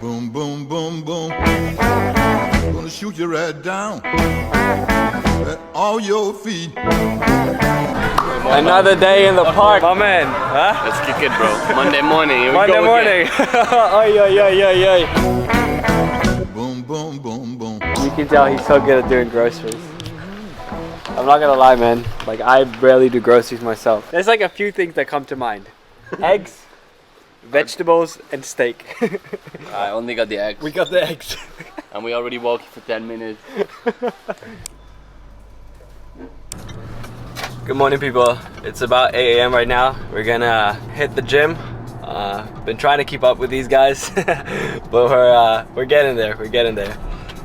Boom, boom, boom, boom. Gonna shoot you right down at all your feet. Another day in the park, my man. Huh? Let's kick it, bro. Monday morning. Here we Monday go morning. Oy, oy, oy, oy, oy. Boom, boom, boom, boom. You can tell he's so good at doing groceries. I'm not gonna lie, man. Like, I barely do groceries myself. There's like a few things that come to mind. Eggs, vegetables, and steak. I only got the eggs. We got the eggs. And we already walking for 10 minutes. Good morning, people. It's about 8 a.m. right now. We're gonna hit the gym. Been trying to keep up with these guys, but we're getting there. We're getting there.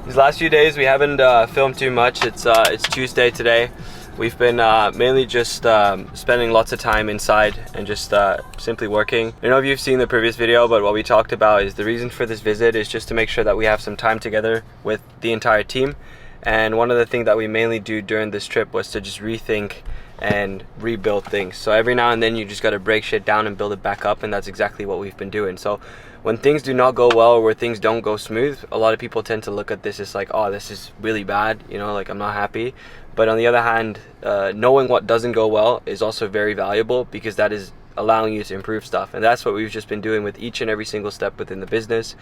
These last few days we haven't filmed too much. It's Tuesday today. We've been mainly just spending lots of time inside and just simply working. I don't know if you've seen the previous video, but what we talked about is the reason for this visit is just to make sure that we have some time together with the entire team. And one of the things that we mainly do during this trip was to just rethink and rebuild things. So every now and then you just got to break shit down and build it back up, and that's exactly what we've been doing. So when things do not go well or where things don't go smooth, a lot of people tend to look at this as like, oh, this is really bad, you know, like I'm not happy. But on the other hand, knowing what doesn't go well is also very valuable, because that is allowing you to improve stuff. And that's what we've just been doing with each and every single step within the business.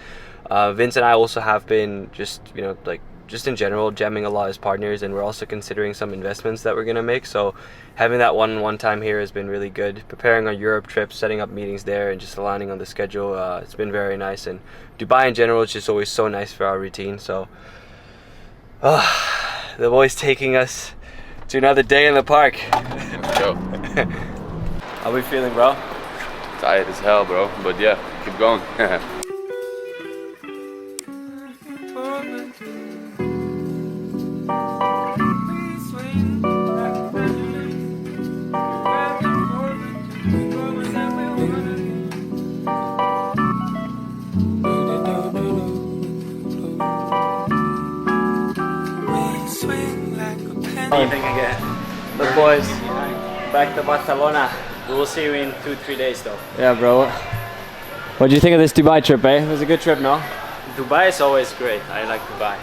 Vince and I also have been just, you know, like just in general jamming a lot as partners, and we're also considering some investments that we're going to make. So having that one-on-one time here has been really good. Preparing our Europe trip, setting up meetings there, and just aligning on the schedule, it's been very nice. And Dubai in general is just always so nice for our routine. So the boys taking us to another day in the park. Let's go. How we feeling, bro? Tired as hell, bro. But yeah, keep going. Anything again. Look, boys, back to Barcelona. We will see you in 2-3 days, though. Yeah, bro. What do you think of this Dubai trip, eh? It was a good trip, no? Dubai is always great. I like Dubai.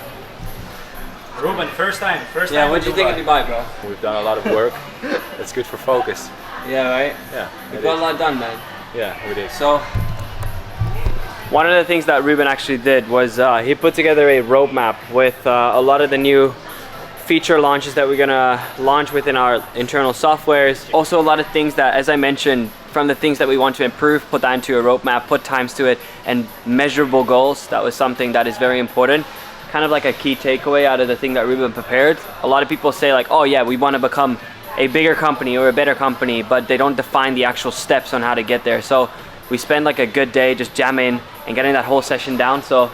Ruben, first time. Yeah, what do you think of Dubai, bro? We've done a lot of work. It's good for focus. Yeah, right? Yeah. We've got a lot done, man. Yeah, we did. So, one of the things that Ruben actually did was he put together a roadmap with a lot of the new feature launches that we're gonna launch within our internal softwares. Also a lot of things that, as I mentioned, from the things that we want to improve, put that into a roadmap, put times to it, and measurable goals. That was something that is very important. Kind of like a key takeaway out of the thing that Ruben prepared. A lot of people say like, oh yeah, we want to become a bigger company or a better company, but they don't define the actual steps on how to get there. So we spend like a good day just jamming and getting that whole session down. So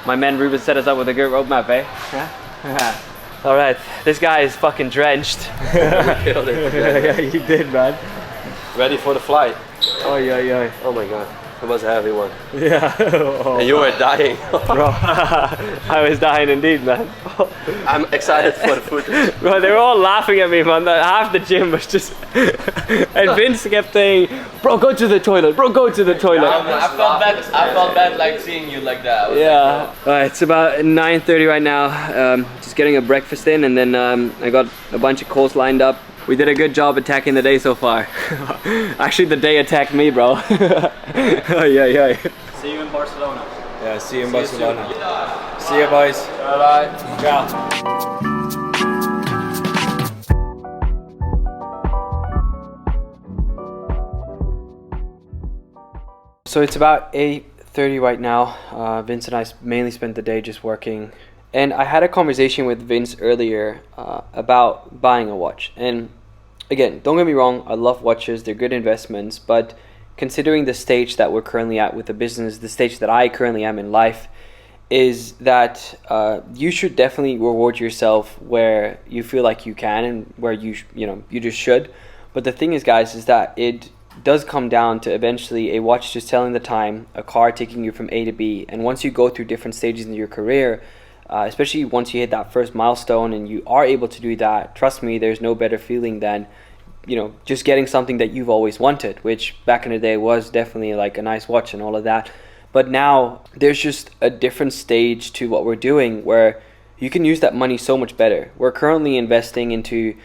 my man Ruben set us up with a good roadmap, eh? Yeah. All right, this guy is fucking drenched. Killed it. Yeah, you did, man. Ready for the flight. Oh yeah. Oh my god, it was a heavy one. Yeah. Oh, And you were dying. bro, I was dying indeed, man. I'm excited for the footage. Bro, they were all laughing at me, man. Half the gym was just... And Vince kept saying, bro, go to the toilet. Bro, go to the toilet. I felt bad like seeing you like that. I was Yeah. Alright, it's about 9:30 right now. Just getting a breakfast in, and then I got a bunch of calls lined up. We did a good job attacking the day so far. Actually, the day attacked me, bro. Yeah. See you in Barcelona. Yeah, see you in Barcelona. See you, boys. Bye-bye. Ciao. So it's about 8:30 right now. Vince and I mainly spent the day just working. And I had a conversation with Vince earlier about buying a watch. And again, don't get me wrong, I love watches, they're good investments, but considering the stage that we're currently at with the business, the stage that I currently am in life, is that you should definitely reward yourself where you feel like you can and where you just should. But the thing is, guys, is that it does come down to eventually a watch just telling the time, a car taking you from A to B. And once you go through different stages in your career, especially once you hit that first milestone and you are able to do that, trust me, there's no better feeling than, you know, just getting something that you've always wanted, which back in the day was definitely like a nice watch and all of that. But now there's just a different stage to what we're doing where you can use that money so much better. We're currently investing into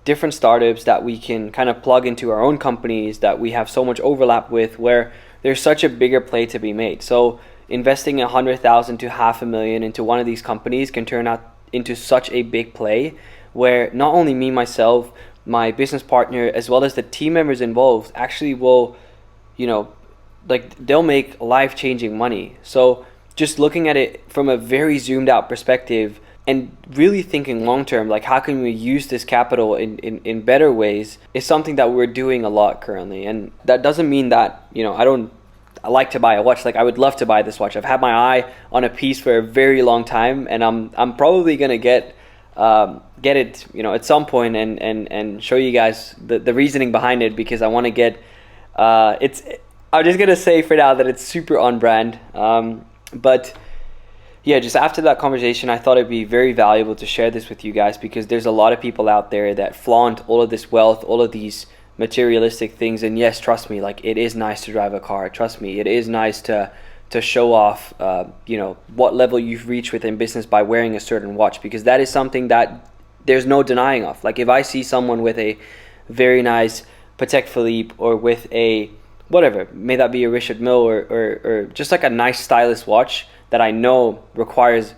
different startups that we can kind of plug into our own companies that we have so much overlap with, where there's such a bigger play to be made. So investing 100,000 to 500,000 into one of these companies can turn out into such a big play where not only me, myself, my business partner, as well as the team members involved actually will, you know, like they'll make life-changing money. So just looking at it from a very zoomed out perspective and really thinking long term, like how can we use this capital in better ways, is something that we're doing a lot currently. And that doesn't mean that, you know, I like to buy a watch. Like I would love to buy this watch. I've had my eye on a piece for a very long time, and I'm probably gonna get it, you know, at some point and show you guys the reasoning behind it, because I want to get I'm just gonna say for now that it's super on brand, but yeah, just after that conversation, I thought it'd be very valuable to share this with you guys, because there's a lot of people out there that flaunt all of this wealth, all of these materialistic things. And yes, trust me, like it is nice to drive a car. Trust me, it is nice to show off, you know, what level you've reached within business by wearing a certain watch, because that is something that there's no denying of. Like if I see someone with a very nice Patek Philippe, or with a whatever, may that be a Richard Mille, or just like a nice stylish watch that I know requires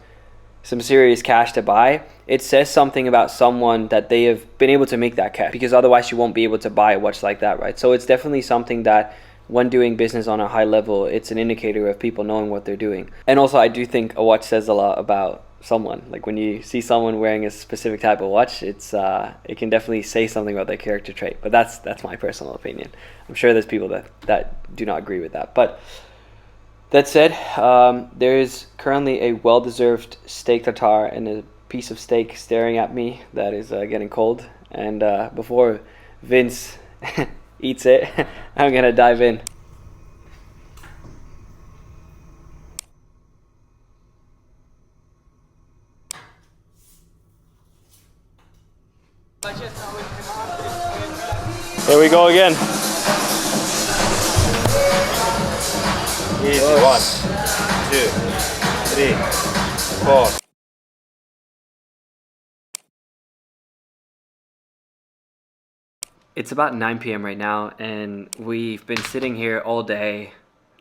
some serious cash to buy, it says something about someone that they have been able to make that cash, because otherwise you won't be able to buy a watch like that, right? So it's definitely something that when doing business on a high level, it's an indicator of people knowing what they're doing. And also I do think a watch says a lot about someone. Like when you see someone wearing a specific type of watch, it can definitely say something about their character trait. But that's my personal opinion. I'm sure there's people that do not agree with that. But that said, there is currently a well-deserved steak tartare and a piece of steak staring at me that is getting cold. And before Vince eats it, I'm gonna dive in. Here we go again. Easy. 1, 2, 3, 4. It's about 9 p.m. right now, and we've been sitting here all day.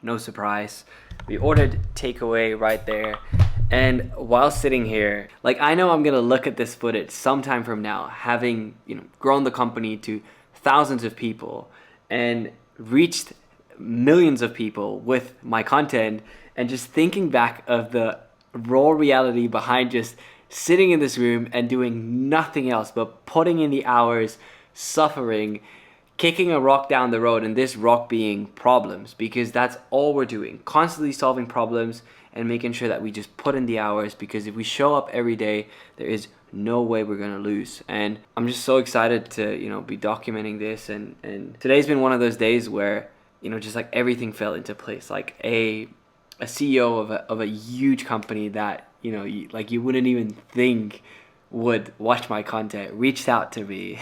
No surprise. We ordered takeaway right there. And while sitting here, like I know I'm gonna look at this footage sometime from now, having, you know, grown the company to thousands of people and reached millions of people with my content, and just thinking back of the raw reality behind just sitting in this room and doing nothing else but putting in the hours, suffering, kicking a rock down the road, and this rock being problems, because that's all we're doing, constantly solving problems and making sure that we just put in the hours, because if we show up every day, there is no way we're gonna lose. And I'm just so excited to, you know, be documenting this, and today's been one of those days where, you know, just like everything fell into place. Like a CEO of a huge company that, you know, you wouldn't even think would watch my content reached out to me.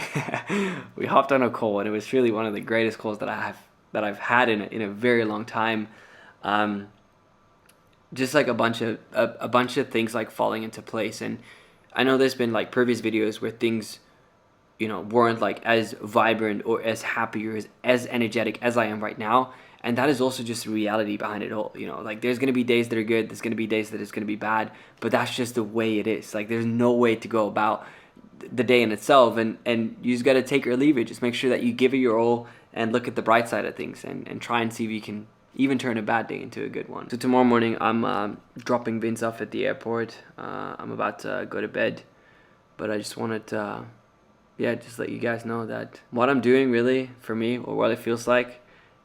We hopped on a call, and it was really one of the greatest calls that I've had in a very long time. Just like a bunch of things like falling into place. And I know there's been like previous videos where things, you know, weren't like as vibrant or as happy or as energetic as I am right now. And that is also just the reality behind it all. You know, like there's gonna be days that are good, there's gonna be days that it's gonna be bad, but that's just the way it is. Like there's no way to go about the day in itself, and you just gotta take or leave it. Just make sure that you give it your all and look at the bright side of things, and try and see if you can even turn a bad day into a good one. So tomorrow morning I'm dropping Vince off at the airport. I'm about to go to bed, but I just wanted to just let you guys know that what I'm doing really for me, or what it feels like,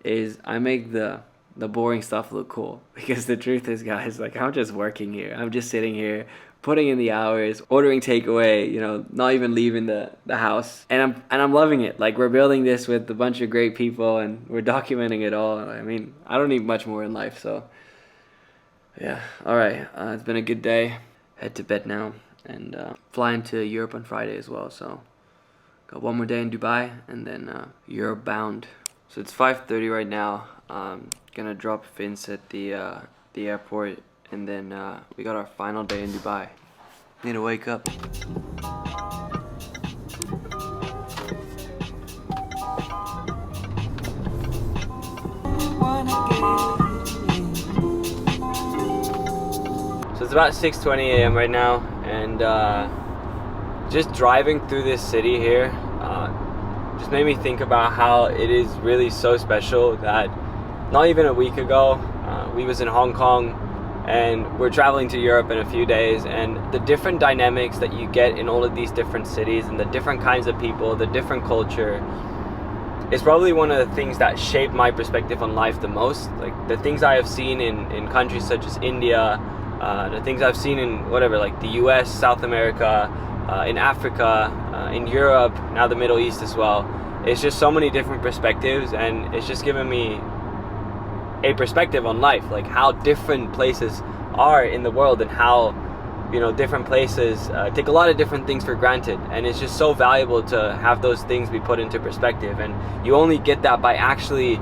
is I make the boring stuff look cool. Because the truth is, guys, like I'm just working here. I'm just sitting here putting in the hours, ordering takeaway, you know, not even leaving the house. And I'm loving it. Like we're building this with a bunch of great people, and we're documenting it all. I mean, I don't need much more in life, so yeah. All right, it's been a good day. Head to bed now, and flying to Europe on Friday as well. So got one more day in Dubai, and then Europe bound. So it's 5:30 right now. I'm gonna drop Vince at the the airport, and then we got our final day in Dubai. Need to wake up. So it's about 6:20 a.m. right now, and just driving through this city here just made me think about how it is really so special that not even a week ago we was in Hong Kong, and we're traveling to Europe in a few days, and the different dynamics that you get in all of these different cities and the different kinds of people, the different culture, is probably one of the things that shaped my perspective on life the most. Like the things I have seen in countries such as India, the things I've seen in whatever, like the US, South America, in Africa, in Europe, now the Middle East as well. It's just so many different perspectives, and it's just given me a perspective on life, like how different places are in the world, and how, you know, different places take a lot of different things for granted, and it's just so valuable to have those things be put into perspective. And you only get that by actually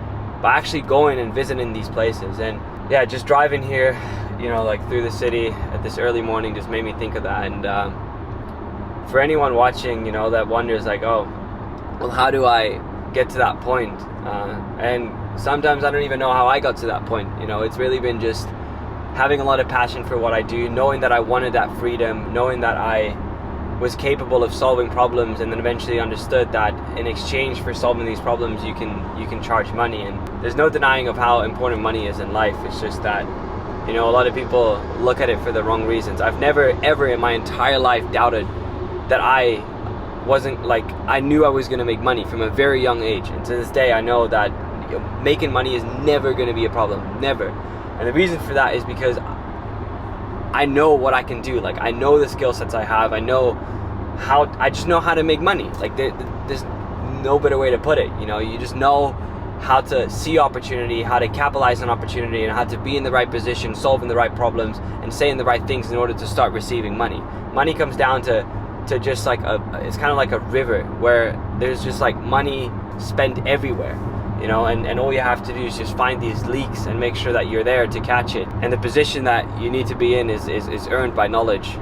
going and visiting these places. And yeah, just driving here, you know, like through the city at this early morning just made me think of that. And for anyone watching, you know, that wonders like, oh, well, how do I get to that point? And sometimes I don't even know how I got to that point. You know, it's really been just having a lot of passion for what I do, knowing that I wanted that freedom, knowing that I was capable of solving problems, and then eventually understood that in exchange for solving these problems you can charge money. And there's no denying of how important money is in life. It's just that, you know, a lot of people look at it for the wrong reasons. I've never ever in my entire life doubted that I wasn't, like, I knew I was going to make money from a very young age, and to this day I know that, you know, making money is never going to be a problem, never. And the reason for that is because I know what I can do. Like, I know the skill sets I have. I just know how to make money. Like, there's no better way to put it. You know, you just know how to see opportunity, how to capitalize on opportunity, and how to be in the right position, solving the right problems, and saying the right things in order to start receiving money. Money comes down to just like it's kind of like a river where there's just like money spent everywhere. You know, and all you have to do is just find these leaks and make sure that you're there to catch it. And the position that you need to be in is earned by knowledge,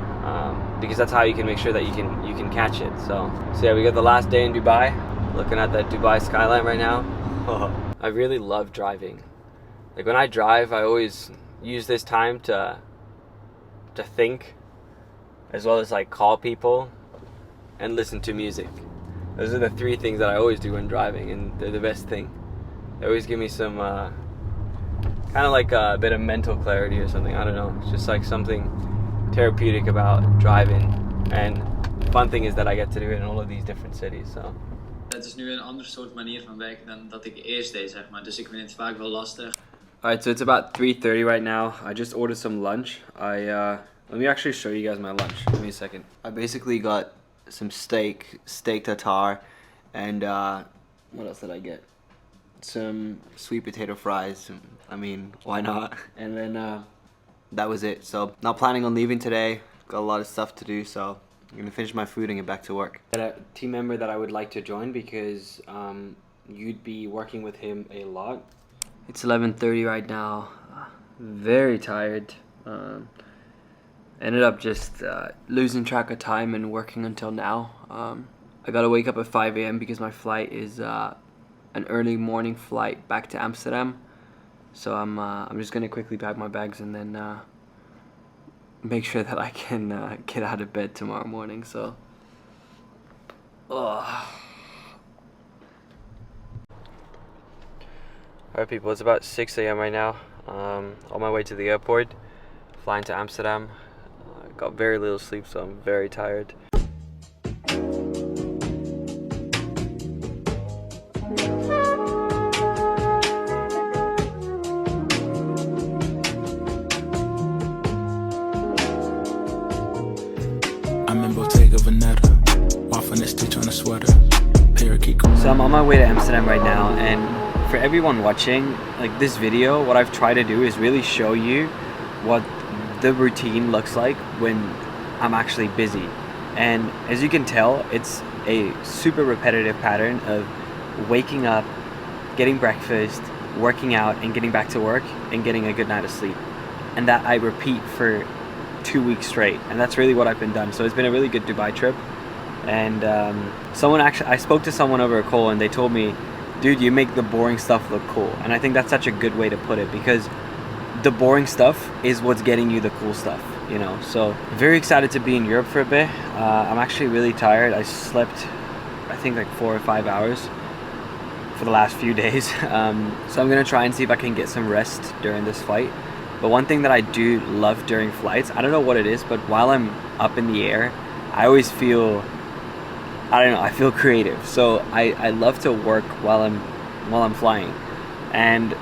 because that's how you can make sure that you can catch it. So yeah, we got the last day in Dubai, looking at that Dubai skyline right now. I really love driving. Like, when I drive, I always use this time to think, as well as like call people and listen to music. Those are the three things that I always do when driving, and they're the best thing. They always give me some kind of like a bit of mental clarity or something. I don't know. It's just like something therapeutic about driving. And the fun thing is that I get to do it in all of these different cities. So. Het is nu een ander soort manier van werken dan dat ik eerst deed, zeg maar. Dus ik vind het vaak wel lastig. Alright, so it's about 3:30 right now. I just ordered some lunch. Let me actually show you guys my lunch. Give me a second. I basically got some steak tartare, and what else did I get? Some sweet potato fries. I mean, why not? And then that was it. So not planning on leaving today. Got a lot of stuff to do, so I'm gonna finish my food and get back to work. Got a team member that I would like to join because you'd be working with him a lot. It's 11:30 right now. Very tired. Ended up just losing track of time and working until now. I gotta wake up at 5 a.m. because my flight is an early morning flight back to Amsterdam. So I'm just gonna quickly pack my bags and then make sure that I can get out of bed tomorrow morning. So, Alright people, it's about 6 a.m. right now. On my way to the airport, flying to Amsterdam. Got very little sleep, so I'm very tired. So I'm on my way to Amsterdam right now, and for everyone watching, like, this video, what I've tried to do is really show you what the routine looks like when I'm actually busy. And as you can tell, it's a super repetitive pattern of waking up, getting breakfast, working out, and getting back to work and getting a good night of sleep. and that I repeat for 2 weeks straight, and that's really what I've been done. So it's been a really good Dubai trip. And I spoke to someone over a call, and they told me, dude, you make the boring stuff look cool. And I think that's such a good way to put it, because the boring stuff is what's getting you the cool stuff, you know. So very excited to be in Europe for a bit. I'm actually really tired. I slept, I think, like 4 or 5 hours for the last few days. So I'm gonna try and see if I can get some rest during this flight. But one thing that I do love during flights, I don't know what it is, but while I'm up in the air, I always feel, I don't know, I feel creative. So I love to work while I'm flying. And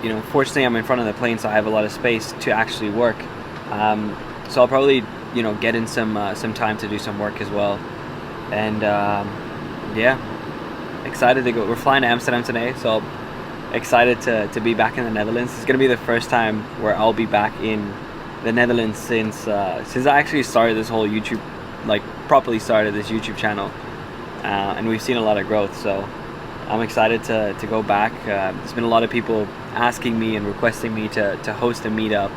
you know, fortunately I'm in front of the plane, so I have a lot of space to actually work. So I'll probably, you know, get in some time to do some work as well. And yeah, excited to go. We're flying to Amsterdam today, so excited to be back in the Netherlands. It's gonna be the first time where I'll be back in the Netherlands since I actually started this whole YouTube, like properly started this YouTube channel, and we've seen a lot of growth. So I'm excited to go back. There's been a lot of people asking me and requesting me to host a meetup,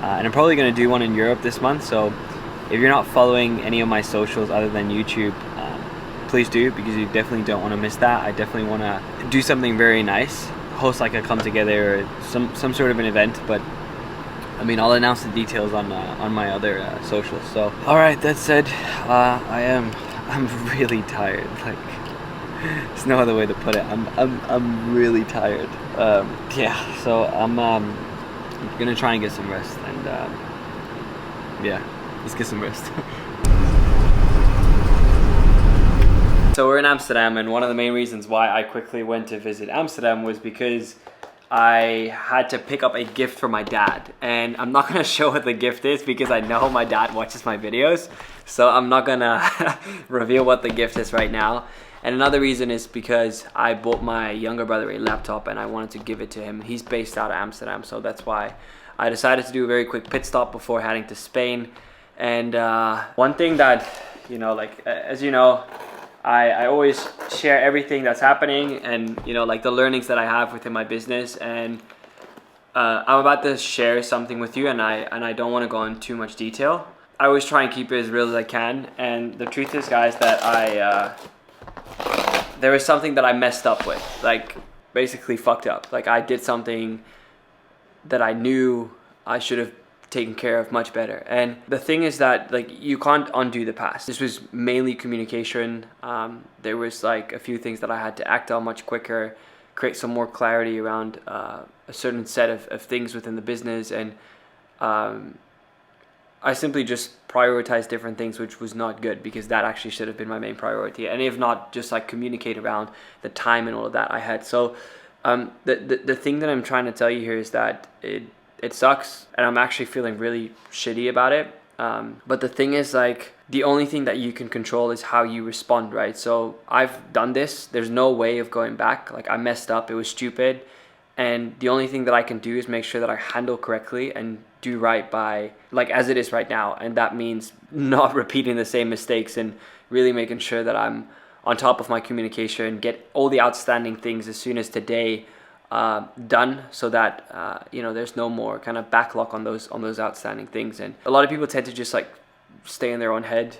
and I'm probably gonna do one in Europe this month. So if you're not following any of my socials other than YouTube, please do, because you definitely don't want to miss that. I definitely want to do something very nice, host like a come together or some sort of an event. But I mean, I'll announce the details on my other socials. So all right, that said, I'm really tired. Like, there's no other way to put it. I'm really tired. Yeah, so I'm gonna try and get some rest, and yeah, let's get some rest. So we're in Amsterdam, and one of the main reasons why I quickly went to visit Amsterdam was because I had to pick up a gift for my dad. And I'm not gonna show what the gift is because I know my dad watches my videos, so I'm not gonna reveal what the gift is right now. And another reason is because I bought my younger brother a laptop and I wanted to give it to him. He's based out of Amsterdam, so that's why I decided to do a very quick pit stop before heading to Spain. And one thing that, you know, like, as you know, I always share everything that's happening, and you know, like the learnings that I have within my business. And I'm about to share something with you, and I don't want to go into too much detail. I always try and keep it as real as I can. And the truth is, guys, that there was something that I messed up with, like basically fucked up. Like I did something that I knew I should have taken care of much better. And the thing is that, like, you can't undo the past. This was mainly communication. There was like a few things that I had to act on much quicker, create some more clarity around a certain set of things within the business. And I simply just prioritized different things, which was not good, because that actually should have been my main priority. And if not, just like communicate around the time and all of that I had. So the thing that I'm trying to tell you here is that it sucks, and I'm actually feeling really shitty about it. But the thing is, like, the only thing that you can control is how you respond, right? So I've done this. There's no way of going back. Like, I messed up. It was stupid. And the only thing that I can do is make sure that I handle correctly and do right by, like, as it is right now. And that means not repeating the same mistakes and really making sure that I'm on top of my communication, get all the outstanding things as soon as today done, so that you know, there's no more kind of backlog on those outstanding things. And a lot of people tend to just like stay in their own head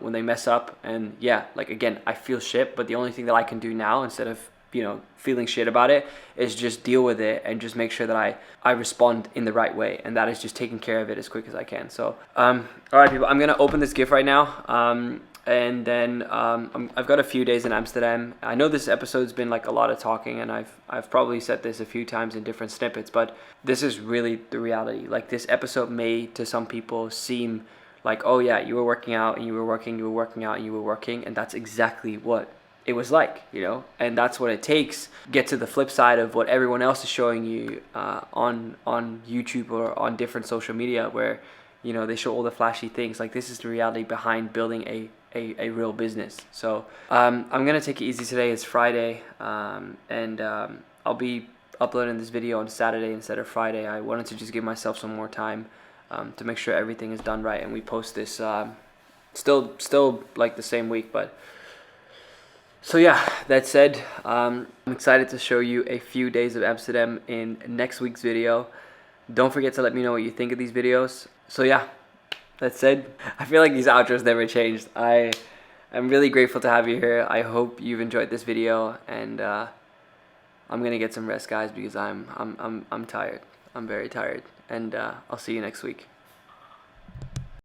when they mess up. And yeah, like, again, I feel shit, but the only thing that I can do now, instead of, you know, feeling shit about it, is just deal with it and just make sure that I respond in the right way, and that is just taking care of it as quick as I can. So all right, people, I'm gonna open this gift right now. And then I've got a few days in Amsterdam. I know this episode's been like a lot of talking, and I've probably said this a few times in different snippets, but this is really the reality. Like, this episode may to some people seem like, oh yeah, you were working out and you were working out and you were working, and that's exactly what it was like, you know. And that's what it takes. Get to the flip side of what everyone else is showing you on YouTube or on different social media, where, you know, they show all the flashy things. Like, this is the reality behind building a real business. So I'm gonna take it easy today. It's Friday, and I'll be uploading this video on Saturday instead of Friday. I wanted to just give myself some more time to make sure everything is done right, and we post this still like the same week. But so yeah, that said, I'm excited to show you a few days of Amsterdam in next week's video. Don't forget to let me know what you think of these videos. So yeah, that said, I feel like these outros never changed. I'm really grateful to have you here. I hope you've enjoyed this video, and I'm gonna get some rest, guys, because I'm tired. I'm very tired, and I'll see you next week.